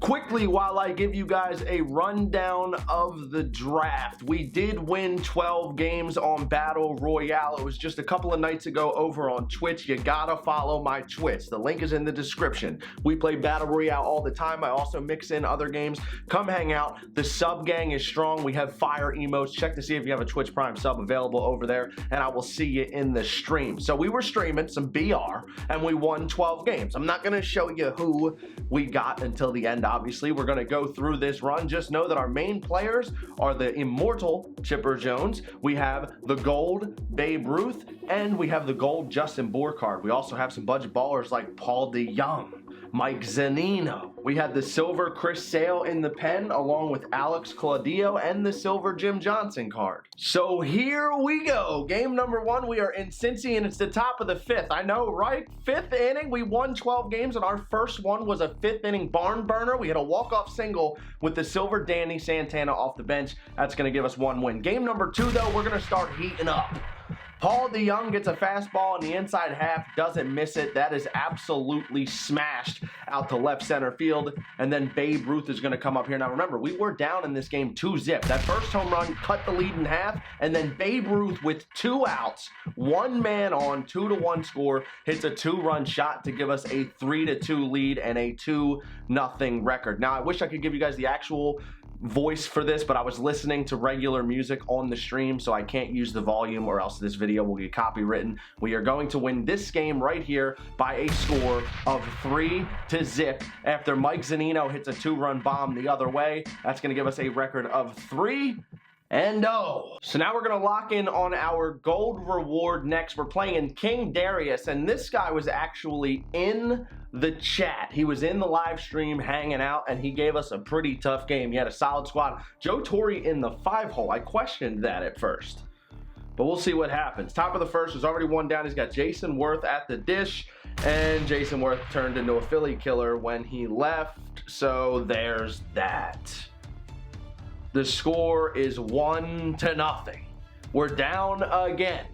Quickly, while I give you guys a rundown of the draft, we did win 12 games on Battle Royale. It was just a couple of nights ago over on Twitch. You gotta follow my Twitch. The link is in the description. We play Battle Royale all the time. I also mix in other games. Come hang out. The sub gang is strong. We have fire emotes. Check to see if you have a Twitch Prime sub available over there, and I will see you in the stream. So we were streaming some BR, and we won 12 games. I'm not gonna show you who we got until the end. Obviously, we're going to go through this run. Just know that our main players are the immortal Chipper Jones. We have the gold Babe Ruth, and we have the gold Justin Bour card. We also have some budget ballers like Paul DeYoung, Mike Zunino. We had the silver Chris Sale in the pen, along with Alex Claudio and the silver Jim Johnson card. So here we go. Game number one. We are in Cincy, and it's the top of the fifth. I know, right? Fifth inning. We won 12 games, and our first one was a fifth inning barn burner. We had a walk-off single with the silver Danny Santana off the bench. That's going to give us one win. Game number two, though, we're going to start heating up. Paul DeYoung gets a fastball in the inside half, doesn't miss it. That is absolutely smashed out to left center field. And then Babe Ruth is going to come up here. Now remember, we were down in this game 2-zip. That first home run cut the lead in half, and then Babe Ruth with 2 outs, 1 man on, 2-1 score, hits a 2-run shot to give us a 3-2 lead and a 2-0 record. Now I wish I could give you guys the actual voice for this, but I was listening to regular music on the stream, so I can't use the volume or else this video will get copywritten. We are going to win this game right here by a score of 3-0 after Mike Zunino hits a 2-run bomb the other way. That's going to give us a record of 3-0. So now we're going to lock in on our gold reward next. We're playing in King Darius, and this guy was actually in the chat. He was in the live stream hanging out, and he gave us a pretty tough game. He had a solid squad. Joe Torre in the 5-hole. I questioned that at first, but we'll see what happens. Top of the first, was already 1 down. He's got Jayson Werth at the dish, and Jayson Werth turned into a Philly killer when he left, so there's that. The score is 1-0. We're down again.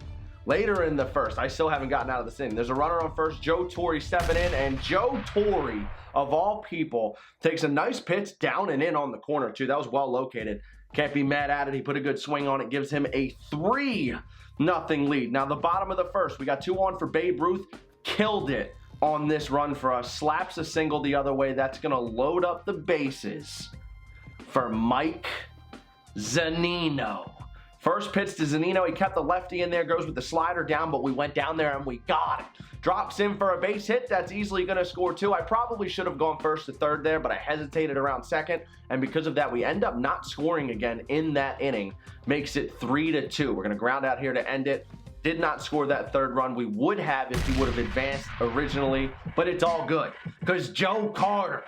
Later in the first, I still haven't gotten out of this inning. There's a runner on first, Joe Torre stepping in, and Joe Torre, of all people, takes a nice pitch down and in on the corner, too. That was well located. Can't be mad at it. He put a good swing on it, gives him a 3-0 lead. Now, the bottom of the first, we got 2 on for Babe Ruth. Killed it on this run for us. Slaps a single the other way. That's going to load up the bases for Mike Zunino. First pitch to Zunino. He kept the lefty in there, goes with the slider down, but we went down there and we got it. Drops in for a base hit. That's easily going to score 2. I probably should have gone first to third there, but I hesitated around second, and because of that, we end up not scoring again in that inning. Makes it 3-2. We're going to ground out here to end it. Did not score that third run. We would have if he would have advanced originally, but it's all good because Joe Carter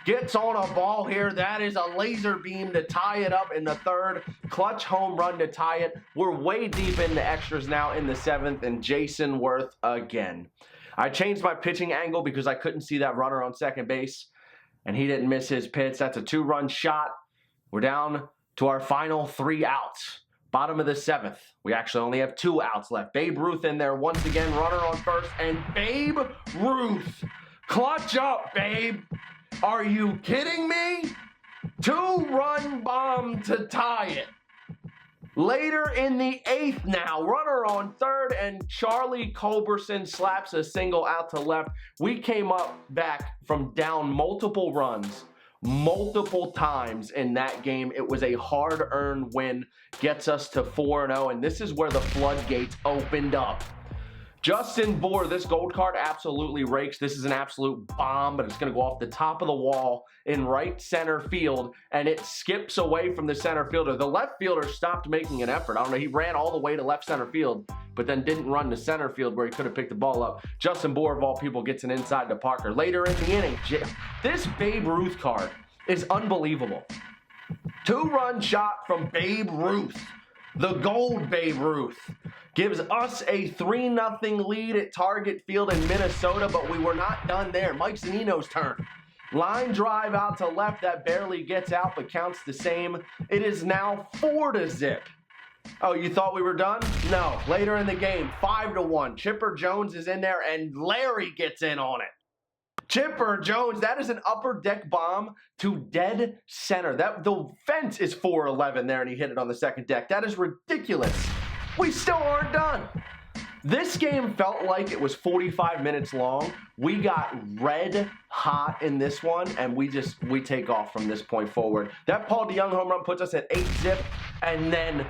gets on a ball here. That is a laser beam to tie it up in the third. Clutch home run to tie it. We're way deep into extras now in the 7th, and Jayson Werth again. I changed my pitching angle because I couldn't see that runner on second base, and he didn't miss his pitch. That's a 2-run shot. We're down to our final 3 outs. Bottom of the 7th. We actually only have 2 outs left. Babe Ruth in there once again, runner on first, and Babe Ruth. Clutch up, Babe. Are you kidding me? 2-run bomb to tie it. Later in the 8th now, runner on third, and Charlie Culberson slaps a single out to left. We came up back from down multiple runs, multiple times in that game. It was a hard-earned win, gets us to 4-0, and this is where the floodgates opened up. Justin Bour, this gold card absolutely rakes. This is an absolute bomb, but it's going to go off the top of the wall in right center field, and it skips away from the center fielder. The left fielder stopped making an effort. I don't know, he ran all the way to left center field, but then didn't run to center field where he could have picked the ball up. Justin Bour, of all people, gets an inside to Parker. Later in the inning, this Babe Ruth card is unbelievable. 2-run shot from Babe Ruth. The gold Babe Ruth gives us a 3-0 lead at Target Field in Minnesota, but we were not done there. Mike Zunino's turn. Line drive out to left that barely gets out, but counts the same. It is now 4-0. Oh, you thought we were done? No. Later in the game, 5-1. Chipper Jones is in there, and Larry gets in on it. Chipper Jones, that is an upper deck bomb to dead center. The fence is 411 there, and he hit it on the second deck. That is ridiculous. We still aren't done. This game felt like it was 45 minutes long. We got red hot in this one, and we take off from this point forward. That Paul DeJong home run puts us at 8-zip, and then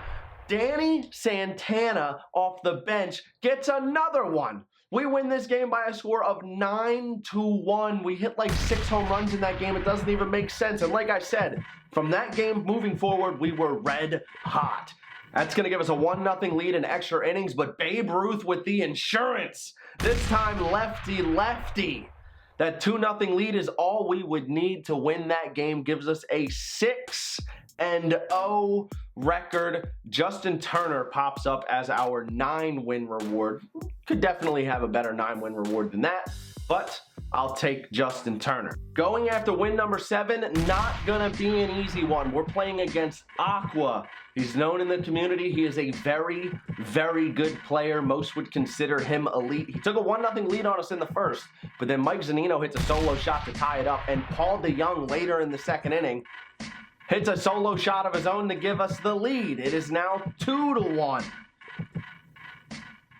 Danny Santana off the bench gets another one. We win this game by a score of 9-1. We hit like 6 home runs in that game. It doesn't even make sense. And like I said, from that game moving forward, we were red hot. That's going to give us a 1-0 lead in extra innings, but Babe Ruth with the insurance. This time lefty. That 2-0 lead is all we would need to win that game. Gives us a 6-0 record. Justin Turner pops up as our 9-win reward. Could definitely have a better 9-win reward than that, but I'll take Justin Turner. Going after win number 7, not gonna be an easy one. We're playing against Aqua. He's known in the community. He is a very, very good player. Most would consider him elite. He took a 1-0 lead on us in the first, but then Mike Zunino hits a solo shot to tie it up, and Paul DeJong later in the second inning hits a solo shot of his own to give us the lead. It is now 2-1.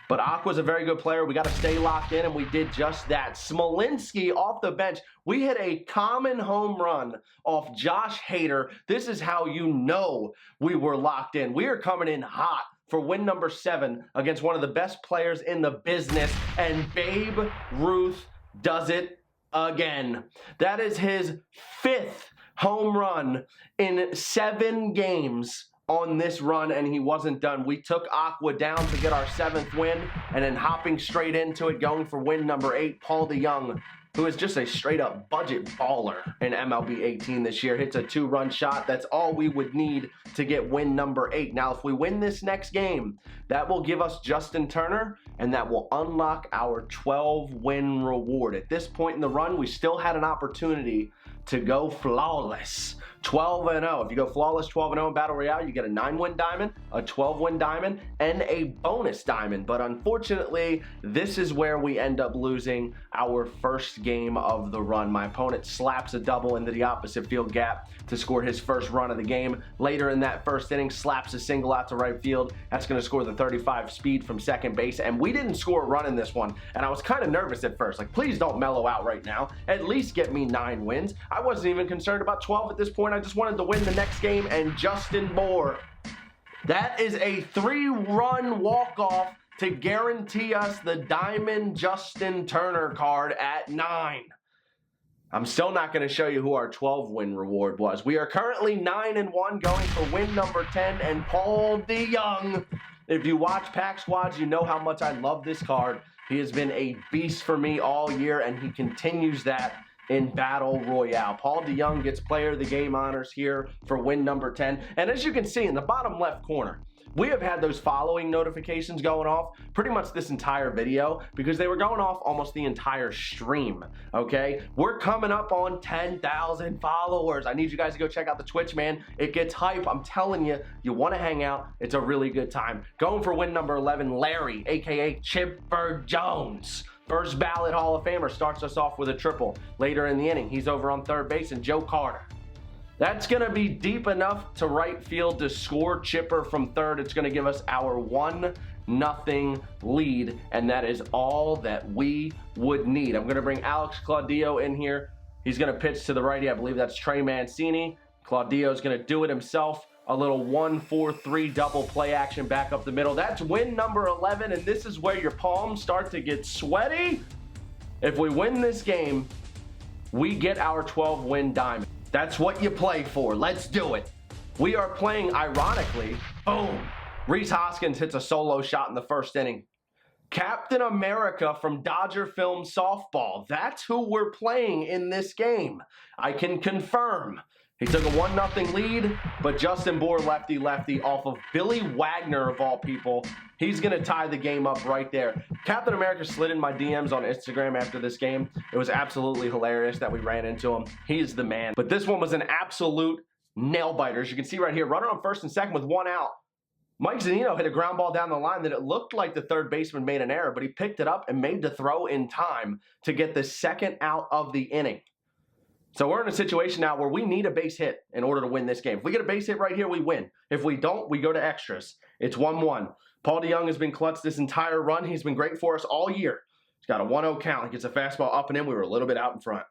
But Aqua's a very good player. We got to stay locked in, and we did just that. Smolinski off the bench. We hit a common home run off Josh Hader. This is how you know we were locked in. We are coming in hot for win number 7 against one of the best players in the business, and Babe Ruth does it again. That is his 5th home run in 7 games on this run, and he wasn't done. We took Aqua down to get our 7th win, and then hopping straight into it, going for win number 8, Paul DeJong, who is just a straight-up budget baller in MLB 18 this year, hits a 2-run shot. That's all we would need to get win number 8. Now, if we win this next game, that will give us Justin Turner, and that will unlock our 12-win reward. At this point in the run, we still had an opportunity to go flawless. 12-0. If you go flawless 12-0 in Battle Royale, you get a 9-win diamond, a 12-win diamond, and a bonus diamond. But unfortunately, this is where we end up losing our first game of the run. My opponent slaps a double into the opposite field gap to score his first run of the game. Later in that first inning, slaps a single out to right field. That's going to score the 35 speed from second base. And we didn't score a run in this one. And I was kind of nervous at first. Like, please don't mellow out right now. At least get me 9 wins. I wasn't even concerned about 12 at this point. I just wanted to win the next game, and Justin Moore. That is a 3-run walk-off to guarantee us the Diamond Justin Turner card at 9. I'm still not going to show you who our 12-win reward was. We are currently 9-1 going for win number 10, and Paul DeJong. If you watch Pack Squads, you know how much I love this card. He has been a beast for me all year, and he continues that in Battle Royale. Paul DeJong gets player of the game honors here for win number 10. And as you can see in the bottom left corner, we have had those following notifications going off pretty much this entire video because they were going off almost the entire stream, okay? We're coming up on 10,000 followers. I need you guys to go check out the Twitch, man. It gets hype. I'm telling you, you want to hang out. It's a really good time. Going for win number 11, Larry, aka Chipper Jones. First ballot Hall of Famer, starts us off with a triple. Later in the inning, he's over on third base, and Joe Carter. That's going to be deep enough to right field to score Chipper from third. It's going to give us our 1-0 lead, and that is all that we would need. I'm going to bring Alex Claudio in here. He's going to pitch to the righty. I believe that's Trey Mancini. Claudio's going to do it himself. A little 1-4-3 double play action back up the middle. That's win number 11, and this is where your palms start to get sweaty. If we win this game, we get our 12-win diamond. That's what you play for. Let's do it. We are playing, ironically, boom. Rhys Hoskins hits a solo shot in the first inning. Captain America from Dodger Film Softball. That's who we're playing in this game. I can confirm. He took a 1-0 lead, but Justin Bohr lefty off of Billy Wagner of all people. He's going to tie the game up right there. Captain America slid in my DMs on Instagram after this game. It was absolutely hilarious that we ran into him. He's the man. But this one was an absolute nail biter. As you can see right here, runner on first and second with 1 out. Mike Zunino hit a ground ball down the line that it looked like the third baseman made an error, but he picked it up and made the throw in time to get the second out of the inning. So we're in a situation now where we need a base hit in order to win this game. If we get a base hit right here, we win. If we don't, we go to extras. It's 1-1. Paul DeJong has been clutch this entire run. He's been great for us all year. He's got a 1-0 count. He gets a fastball up and in. We were a little bit out in front.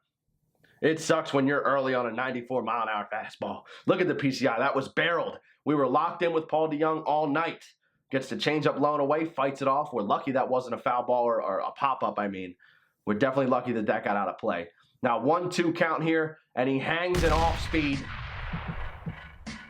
It sucks when you're early on a 94-mile-an-hour fastball. Look at the PCI. That was barreled. We were locked in with Paul DeJong all night. Gets the changeup blown away, fights it off. We're lucky that wasn't a foul ball or a pop-up, I mean. We're definitely lucky that that got out of play. Now 1-2 count here, and he hangs it off speed.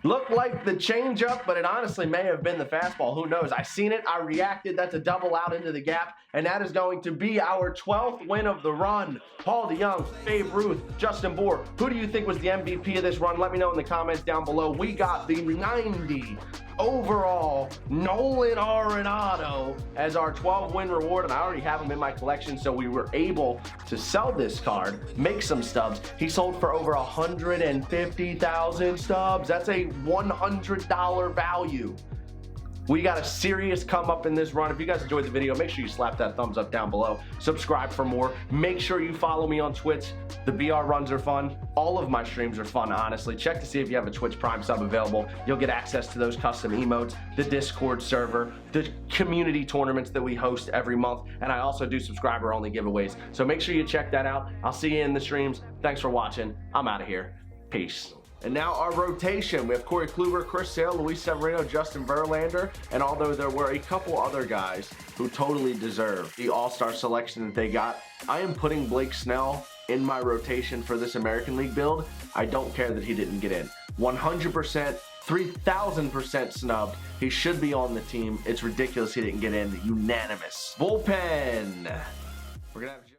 Looked like the changeup, but it honestly may have been the fastball. Who knows? I seen it. I reacted. That's a double out into the gap, and that is going to be our 12th win of the run. Paul DeJong, Babe Ruth, Justin Bour. Who do you think was the MVP of this run? Let me know in the comments down below. We got the 90 overall Nolan Arenado as our 12-win reward, and I already have him in my collection, so we were able to sell this card, make some stubs. He sold for over 150,000 stubs. That's a $100 value. We got a serious come up in this run. If you guys enjoyed the video, make sure you slap that thumbs up down below. Subscribe for more. Make sure you follow me on Twitch. The BR runs are fun. All of my streams are fun, honestly. Check to see if you have a Twitch Prime sub available. You'll get access to those custom emotes, the Discord server, the community tournaments that we host every month, and I also do subscriber-only giveaways. So make sure you check that out. I'll see you in the streams. Thanks for watching. I'm out of here. Peace. And now our rotation. We have Corey Kluber, Chris Sale, Luis Severino, Justin Verlander, and although there were a couple other guys who totally deserve the all-star selection that they got, I am putting Blake Snell in my rotation for this American League build. I don't care that he didn't get in. 100%, 3,000% snubbed. He should be on the team. It's ridiculous he didn't get in. Unanimous. Bullpen. We're gonna have